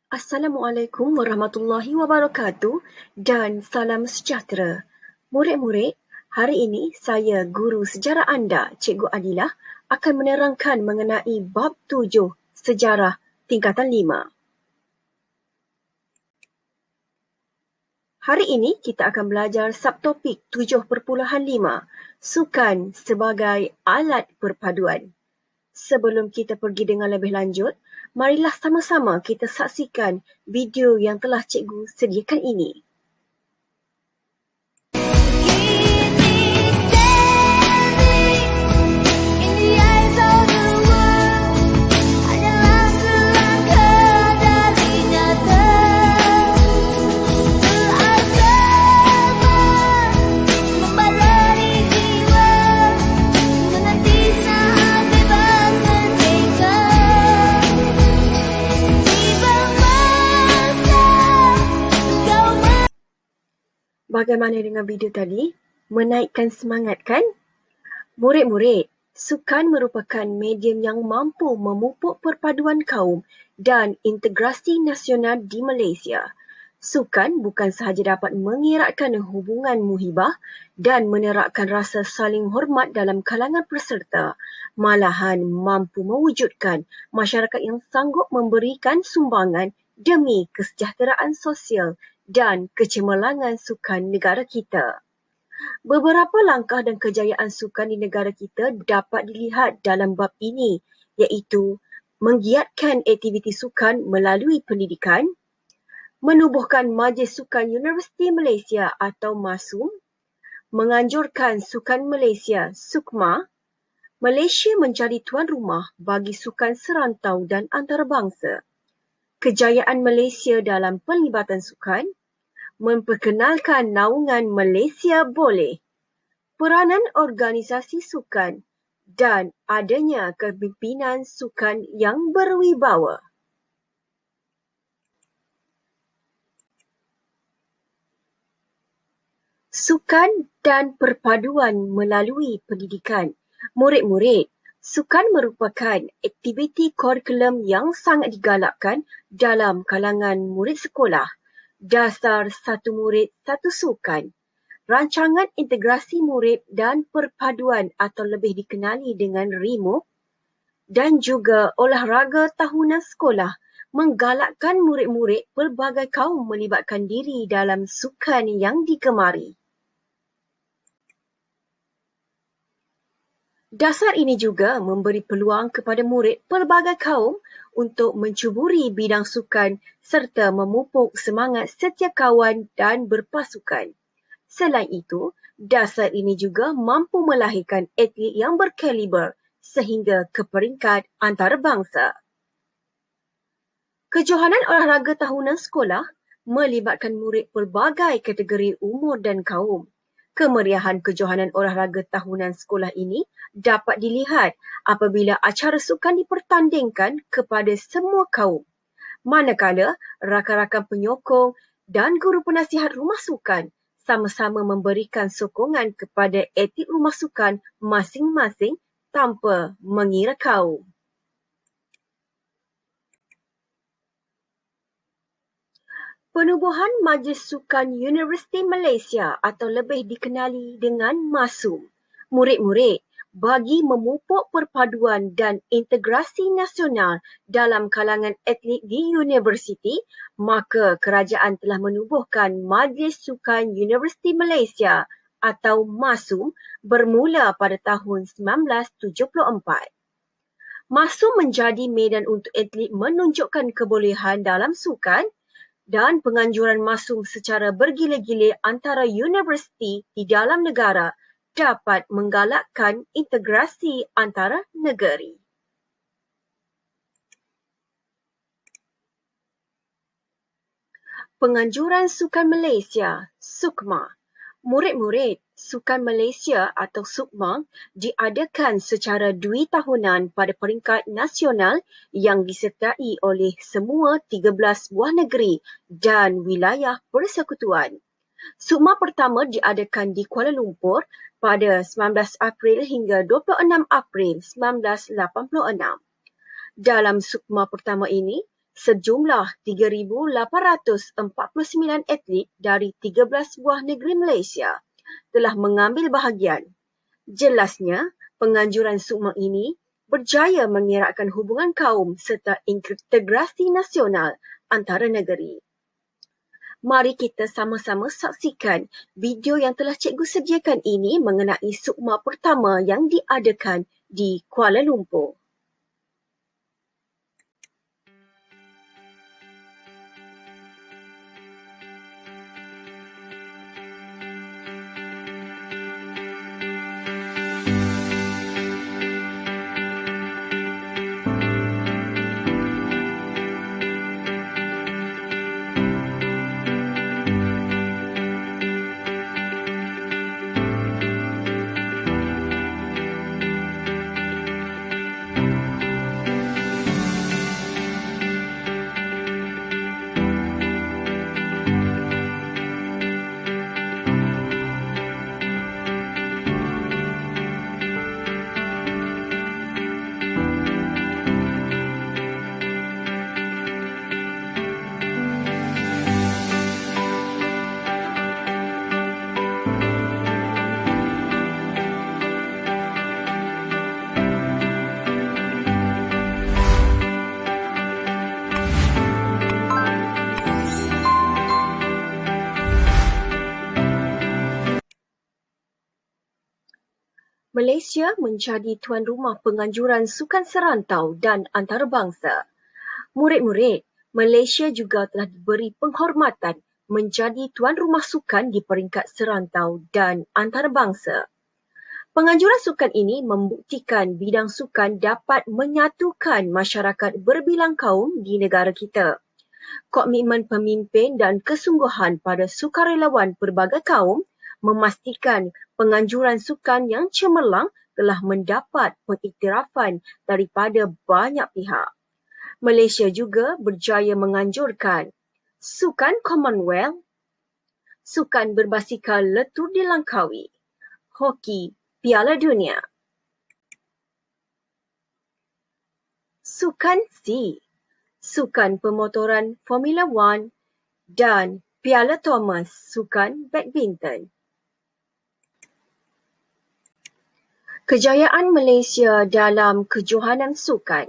Assalamualaikum warahmatullahi wabarakatuh dan salam sejahtera. Murid-murid, hari ini saya, guru sejarah anda, Cikgu Adilah, akan menerangkan mengenai bab 7 Sejarah tingkatan 5. Hari ini kita akan belajar subtopik 7.5 Sukan sebagai alat perpaduan. Sebelum kita pergi dengan lebih lanjut, marilah sama-sama kita saksikan video yang telah cikgu sediakan ini. Bagaimana dengan video tadi? Menaikkan semangat kan? Murid-murid, sukan merupakan medium yang mampu memupuk perpaduan kaum dan integrasi nasional di Malaysia. Sukan bukan sahaja dapat mengeratkan hubungan muhibah dan menerakkan rasa saling hormat dalam kalangan peserta, malahan mampu mewujudkan masyarakat yang sanggup memberikan sumbangan demi kesejahteraan sosial dan kecemerlangan sukan negara kita. Beberapa langkah dan kejayaan sukan di negara kita dapat dilihat dalam bab ini, iaitu menggiatkan aktiviti sukan melalui pendidikan, menubuhkan Majlis Sukan Universiti Malaysia atau MASUM, menganjurkan Sukan Malaysia (SUKMA), Malaysia menjadi tuan rumah bagi sukan serantau dan antarabangsa, kejayaan Malaysia dalam penglibatan sukan, memperkenalkan naungan Malaysia Boleh, peranan organisasi sukan dan adanya kepimpinan sukan yang berwibawa. Sukan dan perpaduan melalui pendidikan. Murid-murid, sukan merupakan aktiviti kurikulum yang sangat digalakkan dalam kalangan murid sekolah. Dasar satu murid, satu sukan. Rancangan integrasi murid dan perpaduan atau lebih dikenali dengan RIMUK dan juga olahraga tahunan sekolah menggalakkan murid-murid pelbagai kaum melibatkan diri dalam sukan yang digemari. Dasar ini juga memberi peluang kepada murid pelbagai kaum untuk mencuburi bidang sukan serta memupuk semangat setiap kawan dan berpasukan. Selain itu, dasar ini juga mampu melahirkan atlet yang berkaliber sehingga ke peringkat antarabangsa. Kejohanan olahraga tahunan sekolah melibatkan murid pelbagai kategori umur dan kaum. Kemeriahan kejohanan olahraga tahunan sekolah ini dapat dilihat apabila acara sukan dipertandingkan kepada semua kaum. Manakala rakan-rakan penyokong dan guru penasihat rumah sukan sama-sama memberikan sokongan kepada atlet rumah sukan masing-masing tanpa mengira kaum. Penubuhan Majlis Sukan Universiti Malaysia atau lebih dikenali dengan MASUM. Murid-murid, bagi memupuk perpaduan dan integrasi nasional dalam kalangan atlet di universiti, maka kerajaan telah menubuhkan Majlis Sukan Universiti Malaysia atau MASUM bermula pada tahun 1974. MASUM menjadi medan untuk atlet menunjukkan kebolehan dalam sukan dan penganjuran MASUM secara bergila-gila antara universiti di dalam negara dapat menggalakkan integrasi antara negeri. Penganjuran Sukan Malaysia (SUKMA). Murid-murid, Sukan Malaysia atau SUKMA diadakan secara 2 tahunan pada peringkat nasional yang disertai oleh semua 13 buah negeri dan wilayah persekutuan. SUKMA pertama diadakan di Kuala Lumpur pada 19 April hingga 26 April 1986. Dalam SUKMA pertama ini, Sejumlah 3,849 atlet dari 13 buah negeri Malaysia telah mengambil bahagian. Jelasnya, penganjuran sukma ini berjaya mengeratkan hubungan kaum serta integrasi nasional antara negeri. Mari kita sama-sama saksikan video yang telah cikgu sediakan ini mengenai sukma pertama yang diadakan di Kuala Lumpur. Malaysia menjadi tuan rumah penganjuran sukan serantau dan antarabangsa. Murid-murid, Malaysia juga telah diberi penghormatan menjadi tuan rumah sukan di peringkat serantau dan antarabangsa. Penganjuran sukan ini membuktikan bidang sukan dapat menyatukan masyarakat berbilang kaum di negara kita. Komitmen pemimpin dan kesungguhan pada sukarelawan pelbagai kaum memastikan penganjuran sukan yang cemerlang telah mendapat pengiktirafan daripada banyak pihak. Malaysia juga berjaya menganjurkan sukan Commonwealth, sukan berbasikal letur di Langkawi, hoki Piala Dunia, sukan C, sukan pemotoran Formula One dan Piala Thomas sukan badminton. Kejayaan Malaysia dalam kejohanan sukan.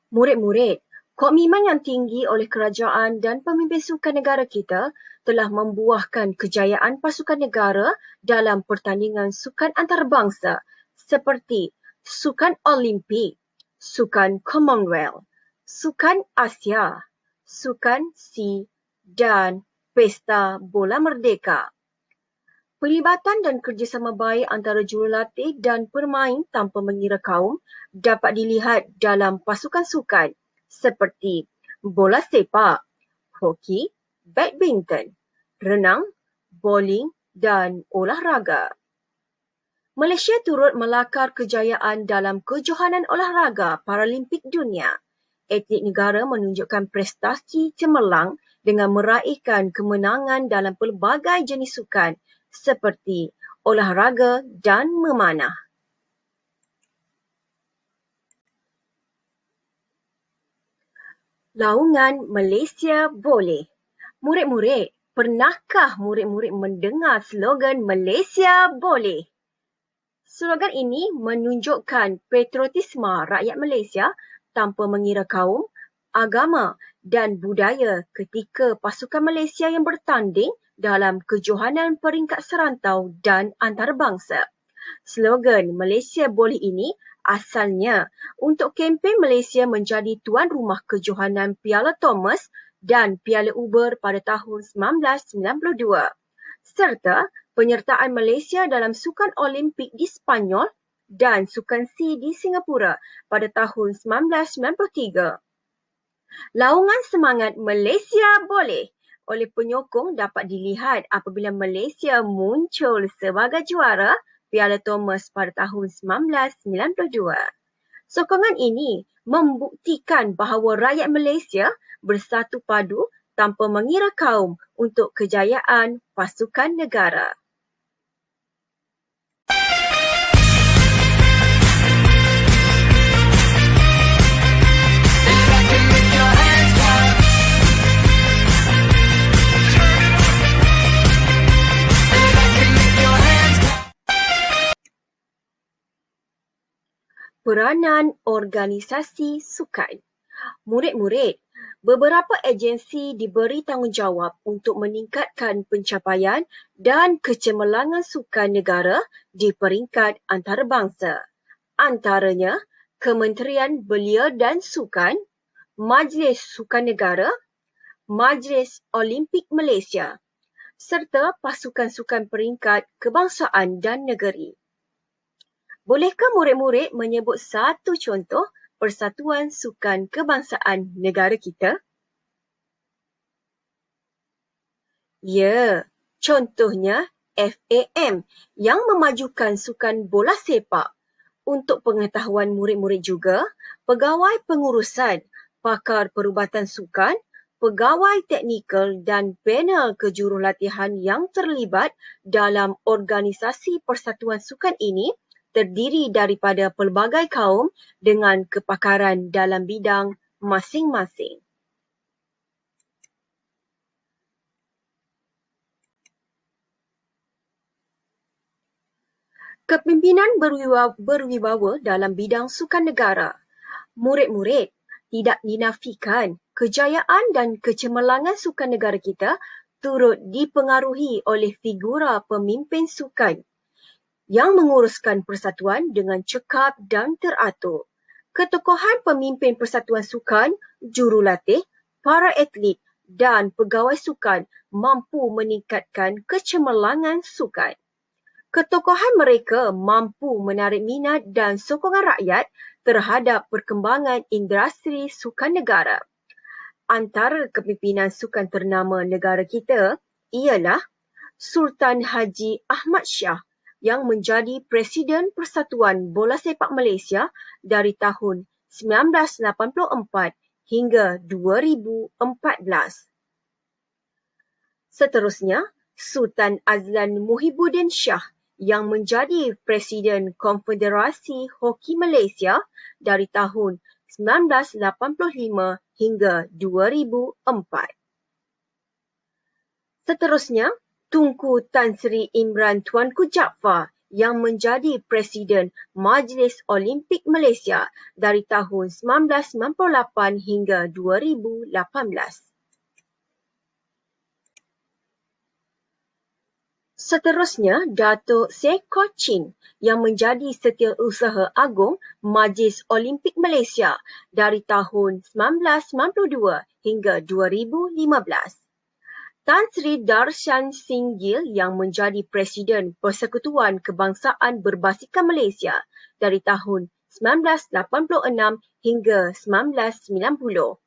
Murid-murid, komitmen yang tinggi oleh kerajaan dan pemimpin sukan negara kita telah membuahkan kejayaan pasukan negara dalam pertandingan sukan antarabangsa seperti sukan Olimpik, sukan Commonwealth, sukan Asia, sukan C dan Pesta Bola Merdeka. Pelibatan dan kerjasama baik antara jurulatih dan pemain tanpa mengira kaum dapat dilihat dalam pasukan sukan seperti bola sepak, hoki, badminton, renang, bowling dan olahraga. Malaysia turut melakar kejayaan dalam kejohanan olahraga Paralimpik Dunia. Atlet negara menunjukkan prestasi cemerlang dengan meraihkan kemenangan dalam pelbagai jenis sukan seperti olahraga dan memanah. Laungan Malaysia Boleh. Murid-murid, pernahkah murid-murid mendengar slogan Malaysia Boleh? Slogan ini menunjukkan patriotisme rakyat Malaysia tanpa mengira kaum, agama dan budaya ketika pasukan Malaysia yang bertanding dalam kejohanan peringkat serantau dan antarabangsa. Slogan Malaysia Boleh ini asalnya untuk kempen Malaysia menjadi tuan rumah kejohanan Piala Thomas dan Piala Uber pada tahun 1992 serta penyertaan Malaysia dalam sukan Olimpik di Spanyol dan sukan C di Singapura pada tahun 1993. Laungan semangat Malaysia Boleh oleh penyokong dapat dilihat apabila Malaysia muncul sebagai juara Piala Thomas pada tahun 1992. Sokongan ini membuktikan bahawa rakyat Malaysia bersatu padu tanpa mengira kaum untuk kejayaan pasukan negara. Stay back and lift your hands, Peranan organisasi sukan. Murid-murid, beberapa agensi diberi tanggungjawab untuk meningkatkan pencapaian dan kecemerlangan sukan negara di peringkat antarabangsa. Antaranya, Kementerian Belia dan Sukan, Majlis Sukan Negara, Majlis Olimpik Malaysia serta pasukan sukan peringkat kebangsaan dan negeri. Bolehkah murid-murid menyebut satu contoh Persatuan Sukan Kebangsaan negara kita? Ya, contohnya FAM yang memajukan sukan bola sepak. Untuk pengetahuan murid-murid juga, pegawai pengurusan, pakar perubatan sukan, pegawai teknikal dan panel kejurulatihan yang terlibat dalam organisasi Persatuan Sukan ini terdiri daripada pelbagai kaum dengan kepakaran dalam bidang masing-masing. Kepimpinan berwibawa dalam bidang sukan negara. Murid-murid, tidak dinafikan kejayaan dan kecemerlangan sukan negara kita turut dipengaruhi oleh figura pemimpin sukan yang menguruskan persatuan dengan cekap dan teratur. Ketokohan pemimpin persatuan sukan, jurulatih, para atlet dan pegawai sukan mampu meningkatkan kecemerlangan sukan. Ketokohan mereka mampu menarik minat dan sokongan rakyat terhadap perkembangan industri sukan negara. Antara kepimpinan sukan ternama negara kita ialah Sultan Haji Ahmad Shah yang menjadi Presiden Persatuan Bola Sepak Malaysia dari tahun 1984 hingga 2014. Seterusnya, Sultan Azlan Muhibbuddin Shah yang menjadi Presiden Konfederasi Hoki Malaysia dari tahun 1985 hingga 2004. Seterusnya, Tunku Tan Sri Imran Tuanku Jaafar yang menjadi Presiden Majlis Olimpik Malaysia dari tahun 1998 hingga 2018. Seterusnya, Datuk Seko Chin yang menjadi Setiausaha Agung Majlis Olimpik Malaysia dari tahun 1992 hingga 2015. Tan Sri Darshan Singh Gill yang menjadi Presiden Persekutuan Kebangsaan Berbasikan Malaysia dari tahun 1986 hingga 1990.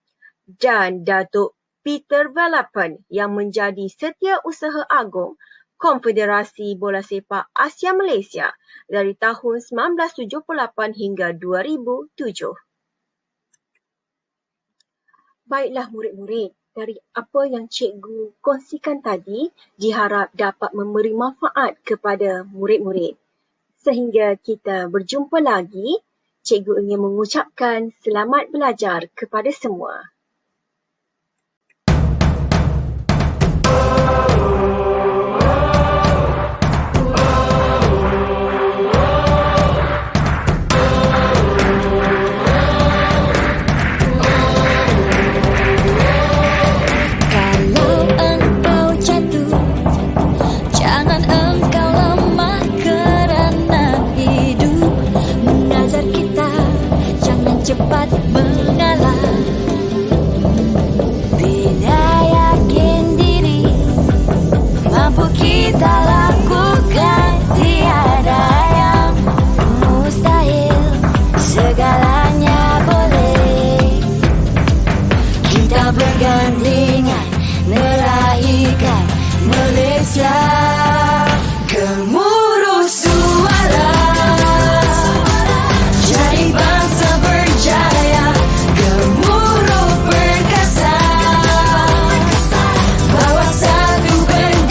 Dan Datuk Peter Valapan yang menjadi Setiausaha Agung Konfederasi Bola Sepak Asia Malaysia dari tahun 1978 hingga 2007. Baiklah murid-murid, dari apa yang cikgu kongsikan tadi diharap dapat memberi manfaat kepada murid-murid. Sehingga kita berjumpa lagi, cikgu ingin mengucapkan selamat belajar kepada semua. Cepat